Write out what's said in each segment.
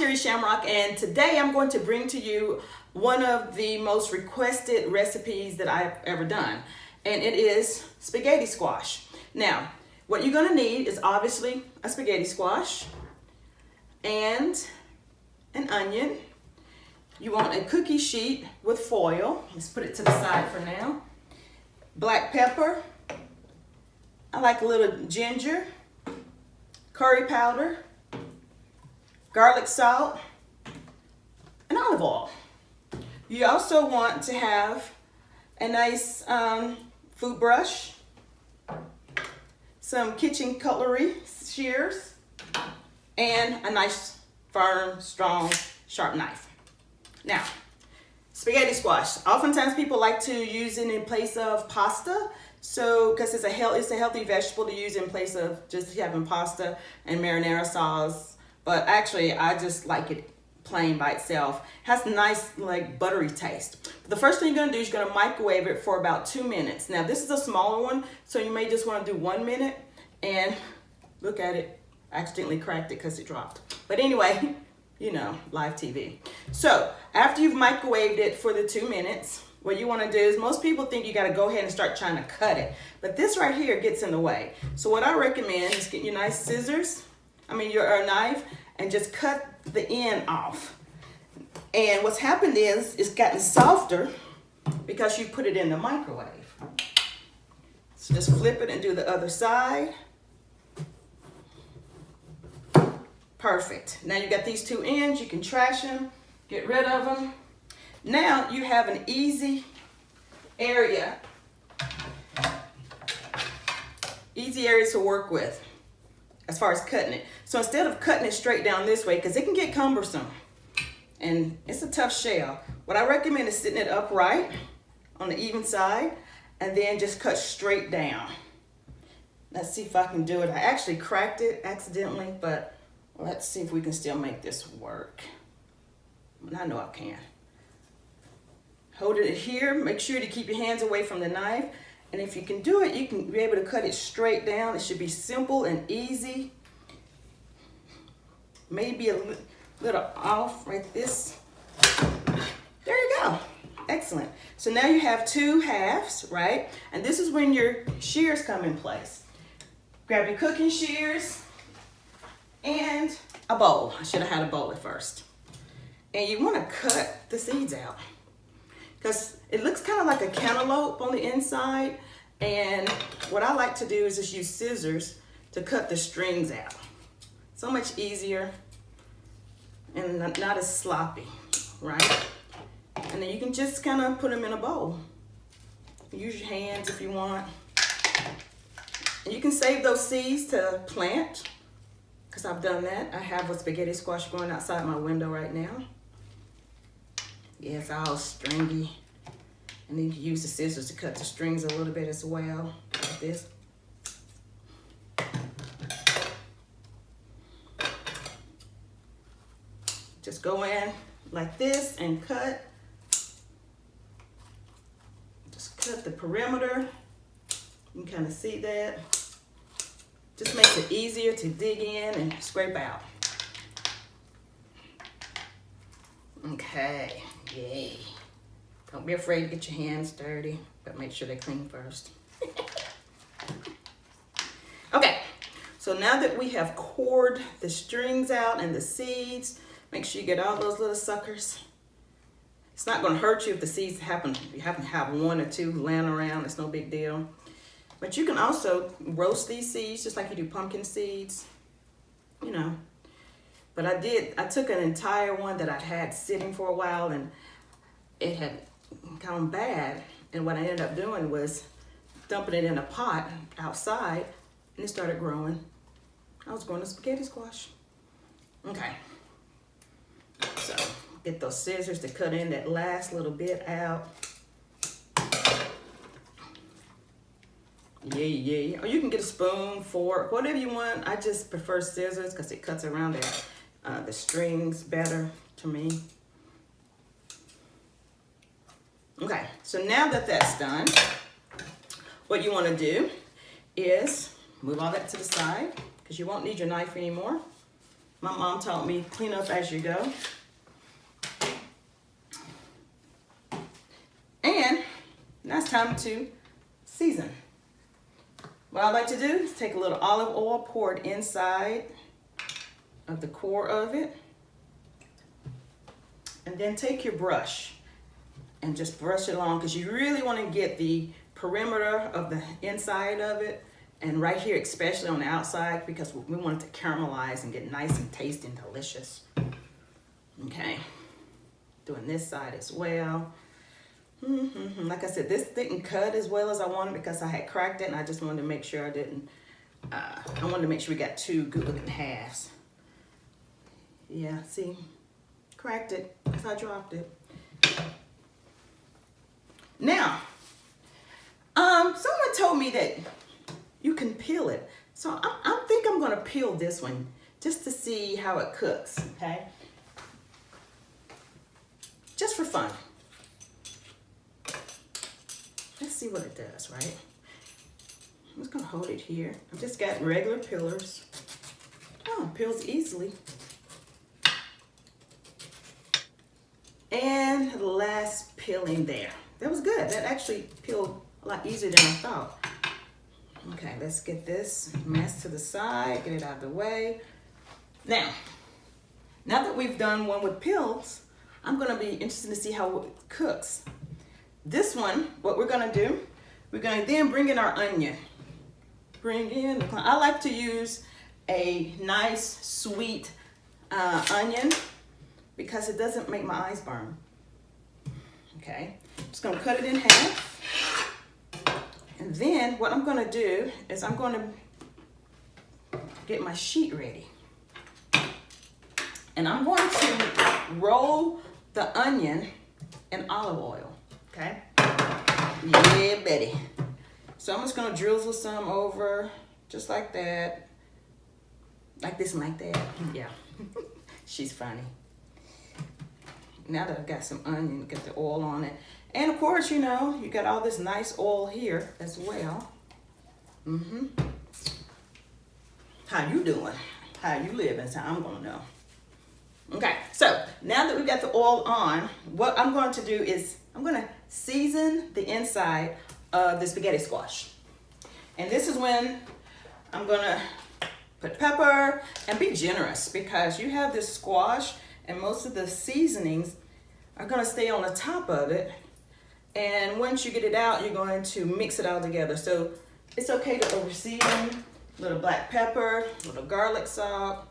Sherry Shamrock, and today I'm going to bring to you one of the most requested recipes that I've ever done, and it is spaghetti squash. Now, what you're going to need is obviously a spaghetti squash and an onion. You want a cookie sheet with foil. Let's put it to the side for now. Black pepper. I like a little ginger, curry powder, garlic salt, and olive oil. You also want to have a nice food brush, some kitchen cutlery, shears, and a nice, firm, strong, sharp knife. Now, spaghetti squash. Oftentimes people like to use it in place of pasta. So, because it's a healthy vegetable to use in place of just having pasta and marinara sauce. But actually, I just like it plain by itself. It has a nice, like, buttery taste. The first thing you're going to do is you're going to microwave it for about 2 minutes. Now, this is a smaller one, so you may just want to do 1 minute. And look at it. I accidentally cracked it because it dropped. But anyway, you know, live TV. So, after you've microwaved it for the 2 minutes, what you want to do is, most people think you got to go ahead and start trying to cut it. But this right here gets in the way. So what I recommend is get your nice scissors, your knife, and just cut the end off. And what's happened is it's gotten softer because you put it in the microwave. So just flip it and do the other side. Perfect. Now you got these two ends. You can trash them, get rid of them. Now you have an easy area to work with as far as cutting it. So instead of cutting it straight down this way, because it can get cumbersome and it's a tough shell, what I recommend is sitting it upright on the even side and then just cut straight down. Let's see if I can do it. I actually cracked it accidentally, but let's see if we can still make this work. I know I can. Hold it here. Make sure to keep your hands away from the knife. And if you can do it, you can be able to cut it straight down. It should be simple and easy. Maybe a little off right this. There you go. Excellent. So now you have 2 halves, right? And this is when your shears come in place. Grab your cooking shears and a bowl. I should have had a bowl at first. And you want to cut the seeds out, because it looks kind of like a cantaloupe on the inside. And what I like to do is just use scissors to cut the strings out. So much easier and not as sloppy, right? And then you can just kind of put them in a bowl. Use your hands if you want. And you can save those seeds to plant, because I've done that. I have a spaghetti squash growing outside my window right now. Yeah, it's all stringy. And then you can use the scissors to cut the strings a little bit as well, like this. Just go in like this and cut. Just cut the perimeter. You can kind of see that. Just makes it easier to dig in and scrape out. Okay, yay. Don't be afraid to get your hands dirty, but make sure they're clean first. Okay, so now that we have cored the strings out and the seeds, make sure you get all those little suckers. It's not going to hurt you if the seeds you happen to have 1 or 2 laying around. It's no big deal. But you can also roast these seeds just like you do pumpkin seeds, you know. But I took an entire one that I'd had sitting for a while, and it had gone bad. And what I ended up doing was dumping it in a pot outside, and it started growing. I was growing a spaghetti squash. Okay. So get those scissors to cut in that last little bit out. Yeah. Or you can get a spoon, fork, whatever you want. I just prefer scissors because it cuts around the strings better to me. Okay, so now that that's done, what you want to do is move all that to the side because you won't need your knife anymore. My mom taught me clean up as you go. And now it's time to season. What I like to do is take a little olive oil, pour it inside of the core of it, and then take your brush and just brush it along, because you really want to get the perimeter of the inside of it, and right here especially on the outside, because we want it to caramelize and get nice and tasty and delicious. Okay, doing this side as well. Like I said, this didn't cut as well as I wanted because I had cracked it, and I just wanted to make sure I didn't, I wanted to make sure we got two good looking halves. Yeah, see, cracked it because I dropped it. Now, someone told me that you can peel it. So I think I'm gonna peel this one just to see how it cooks, okay? Just for fun. Let's see what it does, right? I'm just gonna hold it here. I've just got regular peelers. Oh, it peels easily. And the last peeling there. That was good. That actually peeled a lot easier than I thought. Okay, let's get this mess to the side, get it out of the way. Now that we've done one with peels, I'm gonna be interested to see how it cooks. This one, what we're gonna do, we're gonna then bring in our onion. I like to use a nice sweet onion because it doesn't make my eyes burn. Okay, just gonna cut it in half. And then what I'm gonna do is I'm gonna get my sheet ready. And I'm going to roll the onion in olive oil. Okay? Yeah, Betty. So I'm just gonna drizzle some over, just like that. Like this and like that. Yeah. She's funny. Now that I've got some onion, get the oil on it. And of course, you know, you got all this nice oil here as well. How you doing? How you living? So I'm gonna know. Okay, so now that we've got the oil on, what I'm going to do is I'm gonna season the inside of the spaghetti squash. And this is when I'm gonna put pepper and be generous, because you have this squash and most of the seasonings are gonna stay on the top of it. And once you get it out, you're going to mix it all together. So it's okay to over season, a little black pepper, a little garlic salt.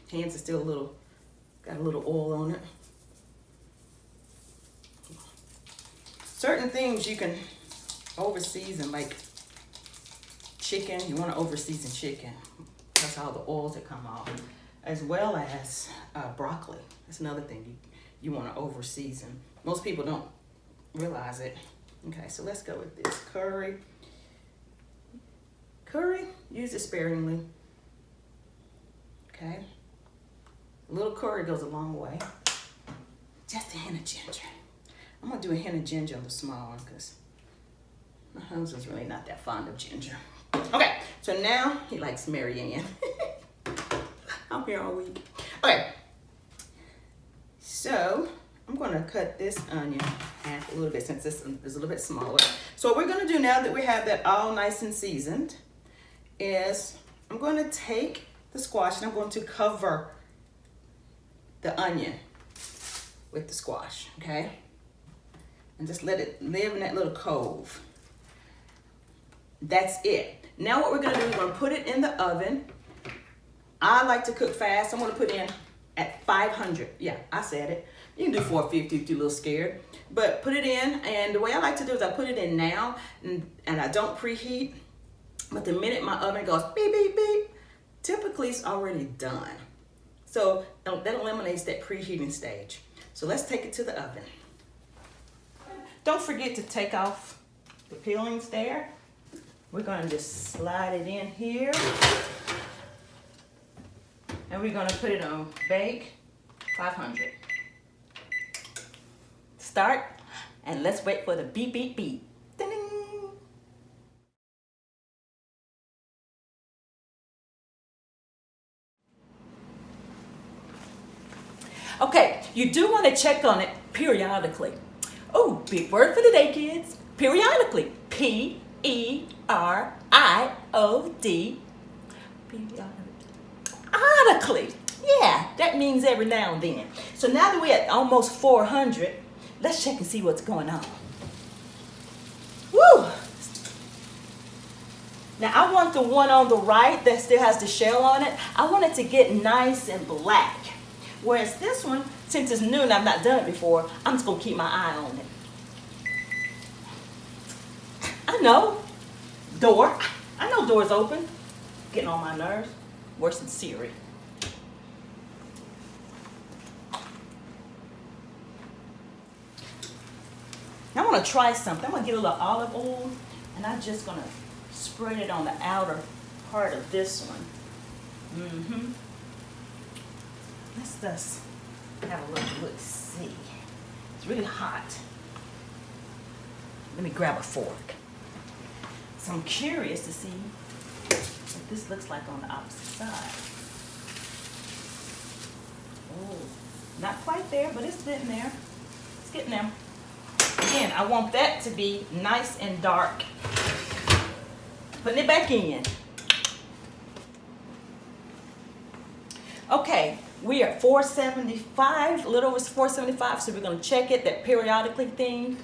Hands are still got a little oil on it. Certain things you can over season, like chicken. You want to over season chicken. That's all the oils that come off. As well as broccoli. That's another thing you want to over season. Most people don't realize it. Okay, so let's go with this curry. Curry, use it sparingly. Okay. A little curry goes a long way. Just a hint of ginger. I'm gonna do a hint of ginger on the small one because my husband's really not that fond of ginger. Okay, so now he likes Marianne. I'm here all week. Okay, so I'm gonna cut this onion half a little bit since this is a little bit smaller. So what we're gonna do now that we have that all nice and seasoned is I'm gonna take the squash and I'm going to cover the onion with the squash, okay? And just let it live in that little cove. That's it. Now what we're gonna do, we're gonna put it in the oven. I like to cook fast. I'm gonna put in at 500. Yeah, I said it. You can do 450 if you're a little scared. But put it in, and the way I like to do is I put it in now, and I don't preheat. But the minute my oven goes beep, beep, beep, typically it's already done. So that eliminates that preheating stage. So let's take it to the oven. Don't forget to take off the peelings there. We're gonna just slide it in here. And we're gonna put it on bake 500. Start, and let's wait for the beep, beep, beep. Okay, you do want to check on it periodically. Oh, big word for the day, kids. Periodically. P-E-R-I-O-D. Periodically. Yeah, that means every now and then. So now that we're at almost 400, let's check and see what's going on. Woo! Now I want the one on the right that still has the shell on it. I want it to get nice and black. Whereas this one, since it's new and I've not done it before, I'm just gonna keep my eye on it. I know. Door. I know doors open. Getting on my nerves. Worse than Siri. Now I want to try something. I'm going to get a little olive oil and I'm just going to spread it on the outer part of this one. Let's just have a look see. It's really hot. Let me grab a fork. So I'm curious to see what this looks like on the opposite side. Oh, not quite there, but it's getting there. It's getting there. Again, I want that to be nice and dark. Putting it back in. Okay, we are at 475, a little over 475, so we're going to check it, that periodically thing.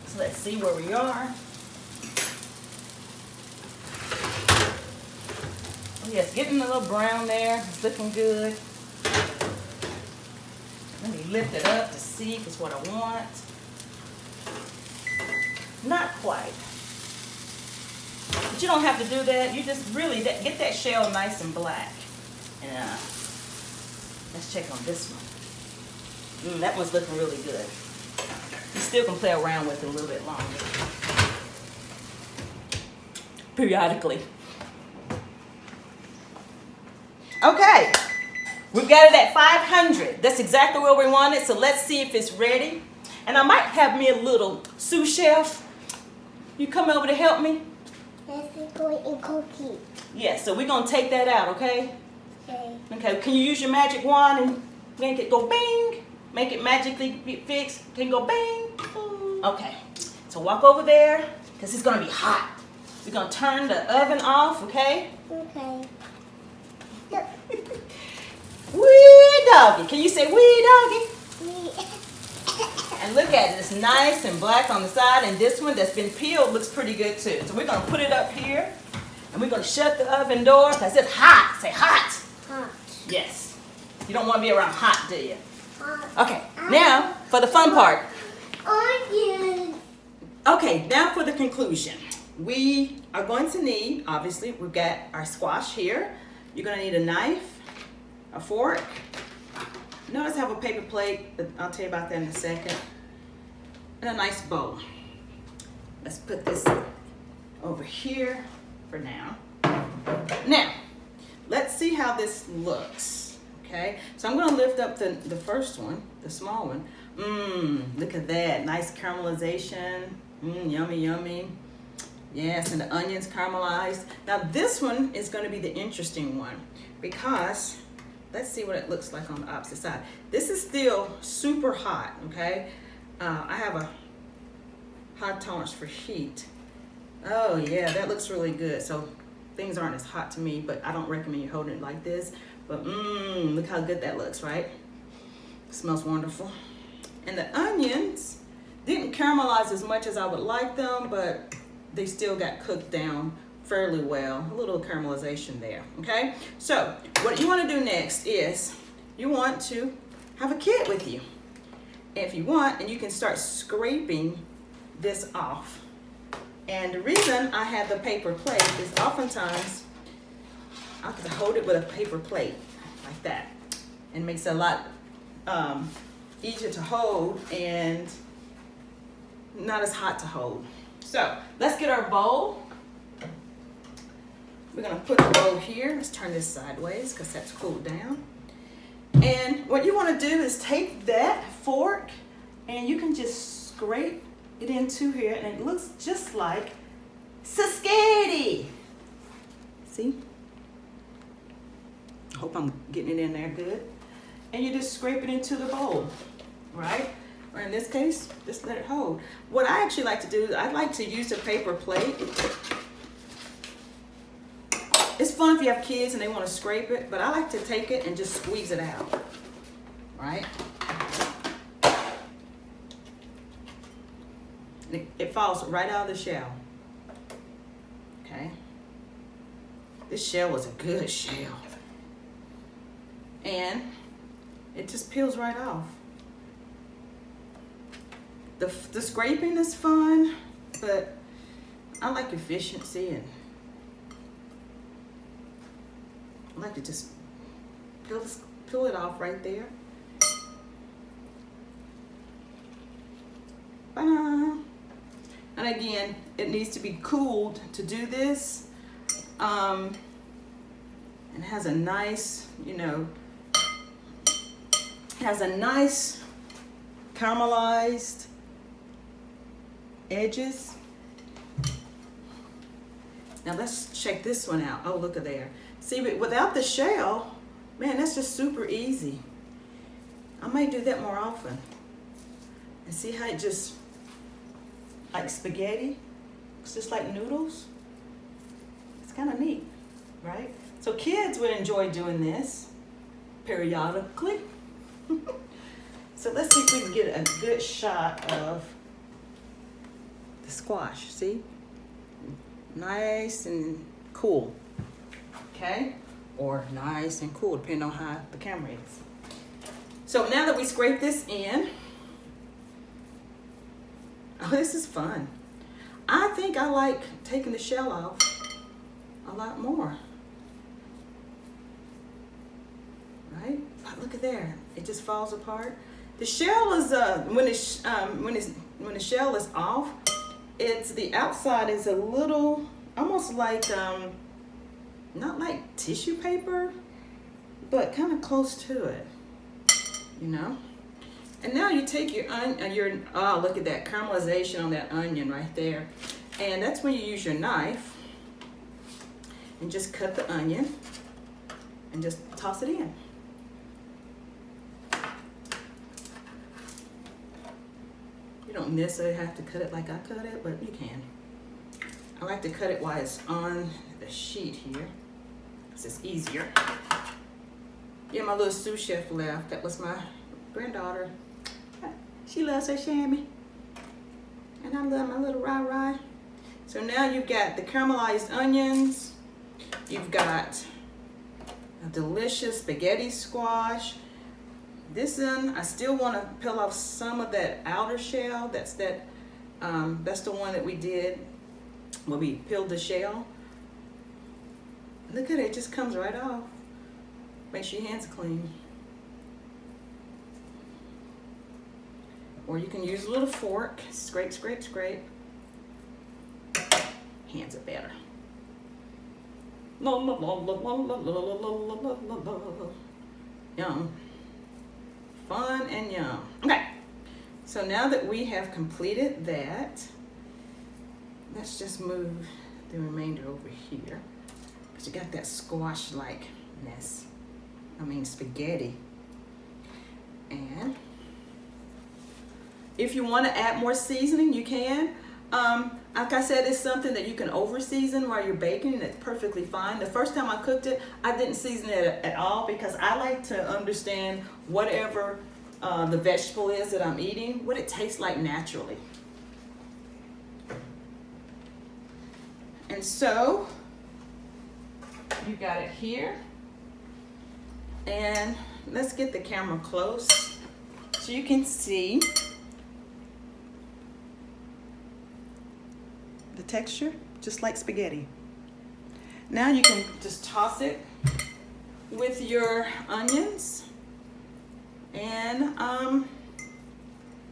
So let's see where we are. Oh yes, getting a little brown there. It's looking good. Let me lift it up to see if it's what I want. Not quite. But you don't have to do that. You just really get that shell nice and black. And let's check on this one. That one's looking really good. You still can play around with it a little bit longer. Periodically. Okay. We've got it at 500. That's exactly where we want it. So let's see if it's ready. And I might have me a little sous chef. You come over to help me? Yes, we're going in cookie. Yeah, so we're going to take that out, okay? Okay. Okay, can you use your magic wand and make it go bing? Make it magically be fixed? Can you go bing? Okay, so walk over there because it's going to be hot. We're going to turn the oven off, okay? Okay. Wee doggy. Can you say wee doggy? We. And look at it, it's nice and black on the side, and this one that's been peeled looks pretty good too. So we're gonna put it up here, and we're gonna shut the oven door because it's hot. Say hot. Hot. Yes. You don't want to be around hot, do you? Hot. Okay, now for the fun part. Onion. Okay, now for the conclusion. We are going to need, obviously, we've got our squash here. You're gonna need a knife, a fork. Notice I have a paper plate, but I'll tell you about that in a second. And a nice bowl. Let's put this over here for now. Now, let's see how this looks, okay? So I'm gonna lift up the first one, the small one. Look at that, nice caramelization. Yummy, yummy. Yes, and the onions caramelized. Now this one is gonna be the interesting one because let's see what it looks like on the opposite side. This is still super hot, okay? I have a high tolerance for heat. Oh yeah, that looks really good. So things aren't as hot to me, but I don't recommend you holding it like this. But look how good that looks, right? Smells wonderful. And the onions didn't caramelize as much as I would like them, but they still got cooked down fairly well. A little caramelization there, okay? So what you want to do next is you want to have a kit with you. If you want, and you can start scraping this off. And the reason I have the paper plate is oftentimes I can hold it with a paper plate like that. And it makes it a lot easier to hold and not as hot to hold. So let's get our bowl. We're gonna put the bowl here. Let's turn this sideways because that's cooled down. And what you wanna do is take that fork and you can just scrape it into here and it looks just like Saskatty. See? I hope I'm getting it in there good. and you just scrape it into the bowl, right? Or in this case, just let it hold. What I actually like to do is I like to use a paper plate. It's fun if you have kids and they want to scrape it, but I like to take it and just squeeze it out, right? It falls right out of the shell, okay? This shell was a good shell. And it just peels right off. The scraping is fun, but I like efficiency, and I like to just peel it off right there. Bye. And again, it needs to be cooled to do this. And it has a nice, caramelized edges. Now let's check this one out. Oh, look at there. See, but without the shell, man, that's just super easy. I might do that more often. And see how it just, like spaghetti, it's just like noodles. It's kind of neat, right? So kids would enjoy doing this periodically. So let's see if we can get a good shot of the squash, see? Nice and cool, okay? Or nice and cool, depending on how the camera is. So now that we scrape this in, oh, this is fun. I think I like taking the shell off a lot more. Right? Look at there. It just falls apart. The shell is when the shell is off, it's the outside is a little almost like not like tissue paper, but kind of close to it. And now you take your oh, look at that caramelization on that onion right there. And that's when you use your knife and just cut the onion and just toss it in. You don't necessarily have to cut it like I cut it, but you can. I like to cut it while it's on the sheet here, because it's easier. Yeah, my little sous chef left. That was my granddaughter. She loves her chamois. And I love my little rye. So now you've got the caramelized onions. You've got a delicious spaghetti squash. This one, I still want to peel off some of that outer shell. That's the one that we did when we peeled the shell. Look at it, it just comes right off. Make sure your hands are clean. Or you can use a little fork. Scrape, scrape, scrape. Hands are better. Yum. Fun and yum. Okay. So now that we have completed that, let's just move the remainder over here. Because you got that squash-like mess. Spaghetti. And if you want to add more seasoning, you can. Like I said, it's something that you can over season while you're baking, and it's perfectly fine. The first time I cooked it, I didn't season it at all because I like to understand whatever the vegetable is that I'm eating, what it tastes like naturally. And so, you got it here. And let's get the camera close so you can see the texture, just like spaghetti. Now you can just toss it with your onions, and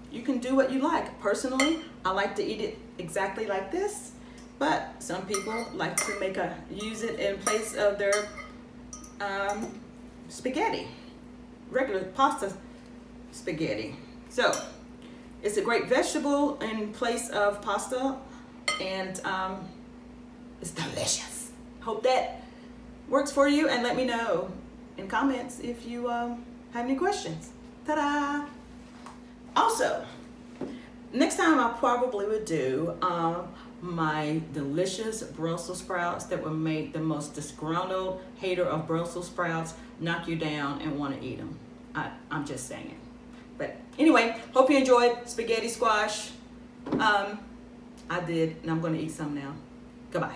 you can do what you like. Personally, I like to eat it exactly like this, but some people like to use it in place of their spaghetti, regular pasta spaghetti. So it's a great vegetable in place of pasta, and it's delicious. Hope that works for you, and let me know in comments if you have any questions. Ta-da! Also, next time I probably would do my delicious Brussels sprouts that will make the most disgruntled hater of Brussels sprouts knock you down and want to eat them. I'm just saying it. But anyway, hope you enjoyed spaghetti squash. I did, and I'm going to eat some now. Goodbye.